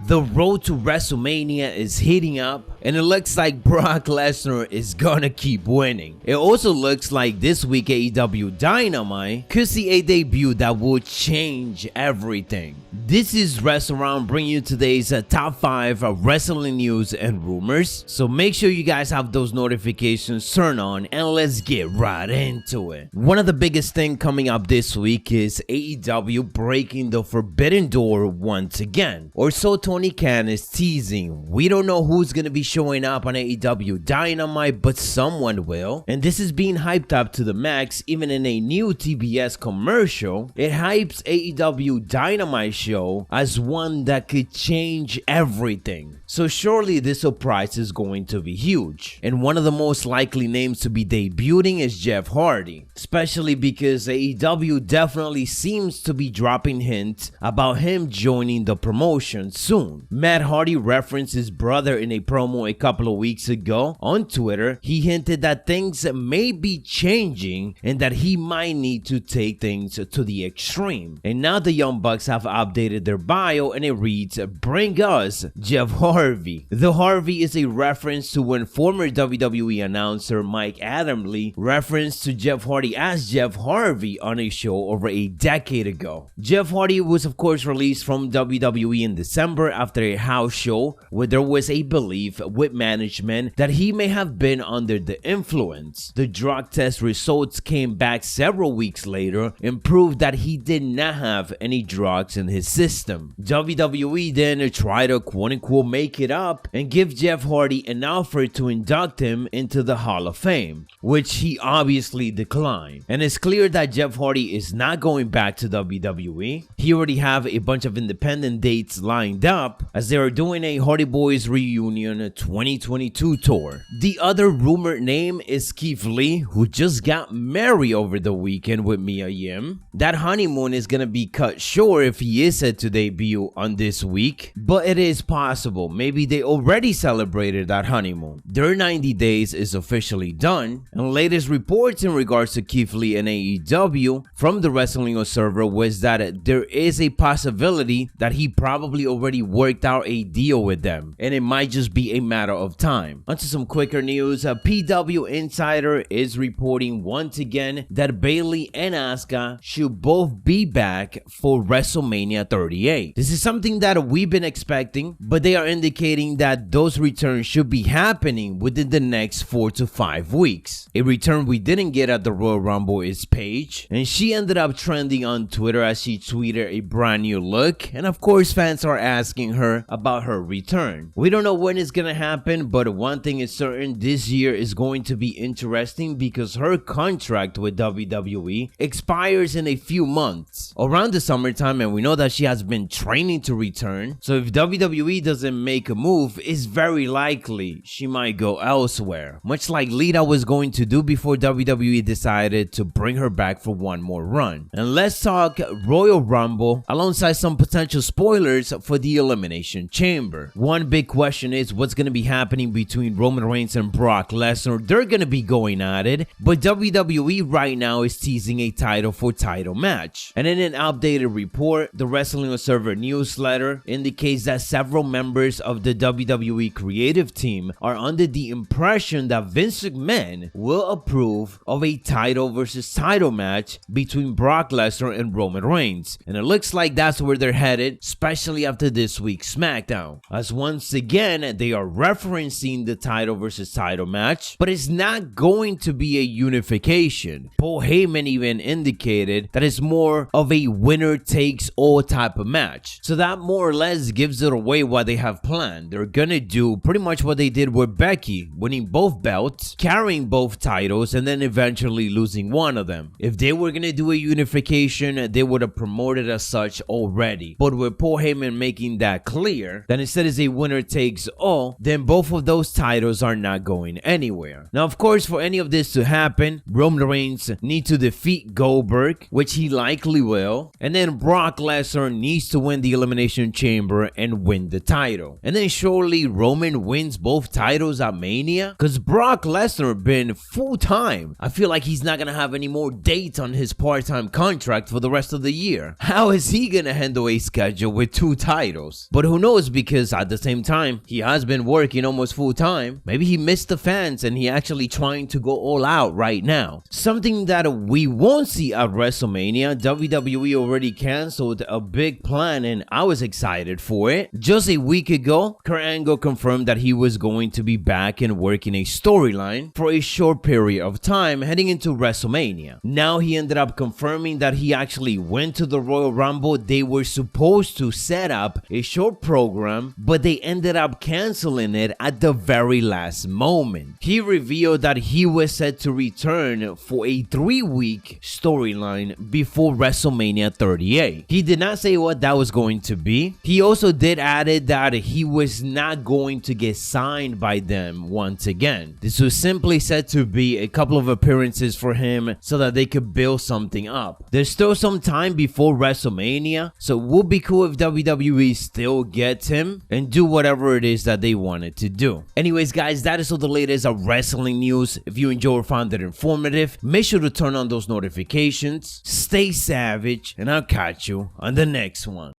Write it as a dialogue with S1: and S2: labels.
S1: The road to WrestleMania is heating up, and it looks like Brock Lesnar is gonna keep winning. It also looks like this week AEW Dynamite could see a debut that will change everything. This is WrestleRound, bringing you today's top 5 wrestling news and rumors. So make sure you guys have those notifications turned on, and let's get right into it. One of the biggest things coming up this week is AEW breaking the forbidden door once again, or so Tony Khan is teasing. We don't know who's gonna be showing up on AEW Dynamite, but someone will, and this is being hyped up to the max. Even in a new TBS commercial, it hypes AEW Dynamite show as one that could change everything. So surely this surprise is going to be huge, and one of the most likely names to be debuting is Jeff Hardy, especially because AEW definitely seems to be dropping hints about him joining the promotion soon. Matt Hardy referenced his brother in a promo a couple of weeks ago on Twitter. He hinted that things may be changing and that he might need to take things to the extreme. And now the Young Bucks have updated their bio, and it reads, "Bring us Jeff Hardy." The Harvey is a reference to when former WWE announcer Mike Adamle referenced to Jeff Hardy as Jeff Harvey on a show over a decade ago. Jeff Hardy was of course released from WWE in December after a house show where there was a belief with management that he may have been under the influence. The drug test results came back several weeks later and proved that he did not have any drugs in his system. WWE then tried to quote-unquote make it up and give Jeff Hardy an offer to induct him into the Hall of Fame, which he obviously declined. And it's clear that Jeff Hardy is not going back to WWE. He already have a bunch of independent dates lined up as they are doing a Hardy Boys Reunion 2022 tour. The other rumored name is Keith Lee, who just got married over the weekend with Mia Yim. That honeymoon is gonna be cut short if he is set to debut on this week, but it is possible. Maybe they already celebrated that honeymoon. Their 90 days is officially done, and latest reports in regards to Keith Lee and AEW from the Wrestling Observer was that there is a possibility that he probably already worked out a deal with them, and it might just be a matter of time. Onto some quicker news. PW Insider is reporting once again that Bayley and Asuka should both be back for WrestleMania 38. This is something that we've been expecting, but they are indicating that those returns should be happening within the next 4 to 5 weeks. A return we didn't get at the Royal Rumble is Paige, and she ended up trending on Twitter as she tweeted a brand new look, and of course fans are asking her about her return. We don't know when it's gonna happen, but one thing is certain: this year is going to be interesting because her contract with WWE expires in a few months around the summertime, and we know that she has been training to return. So if WWE doesn't make a move, it's very likely she might go elsewhere, much like Lita was going to do before WWE decided to bring her back for one more run. And let's talk Royal Rumble alongside some potential spoilers for the Elimination Chamber. One big question is what's going to be happening between Roman Reigns and Brock Lesnar. They're going to be going at it, but WWE right now is teasing a title for title match. And in an updated report, the Wrestling Observer newsletter indicates that several members of the WWE creative team are under the impression that Vince McMahon will approve of a title versus title match between Brock Lesnar and Roman Reigns. And it looks like that's where they're headed, especially after this week's SmackDown, as once again they are referencing the title versus title match, but it's not going to be a unification. Paul Heyman even indicated that it's more of a winner takes all type of match. So that more or less gives it away what they have planned. They're gonna do pretty much what they did with Becky, winning both belts, carrying both titles, and then eventually losing one of them. If they were gonna do a unification, they would have promoted as such already. But with Paul Heyman making that clear, that instead it's a winner takes all, then both of those titles are not going anywhere. Now, of course, for any of this to happen, Roman Reigns needs to defeat Goldberg, which he likely will, and then Brock Lesnar needs to win the Elimination Chamber and win the title. And then surely Roman wins both titles at Mania, because Brock Lesnar been full-time. I feel like he's not gonna have any more dates on his part-time contract for the rest of the year. How is he gonna handle a schedule with 2 titles? But who knows, because at the same time, he has been working almost full-time. Maybe he missed the fans and he actually trying to go all out right now. Something that we won't see at WrestleMania. WWE already canceled a big plan and I was excited for it. Just a week ago, Kurt Angle confirmed that he was going to be back and working a storyline for a short period of time heading into WrestleMania. Now he ended up confirming that he actually went to the Royal Rumble. They were supposed to set up a short program, but they ended up canceling it at the very last moment. He revealed that he was set to return for a 3-week storyline before WrestleMania 38. He did not say what that was going to be. He also did added that he was not going to get signed by them once again. This was simply said to be a couple of appearances for him so that they could build something up. There's still some time before WrestleMania, so it would be cool if WWE still gets him and do whatever it is that they wanted to do. Anyways, guys, that is all the latest of wrestling news. If you enjoyed or found it informative, make sure to turn on those notifications, stay savage, and I'll catch you on the next one.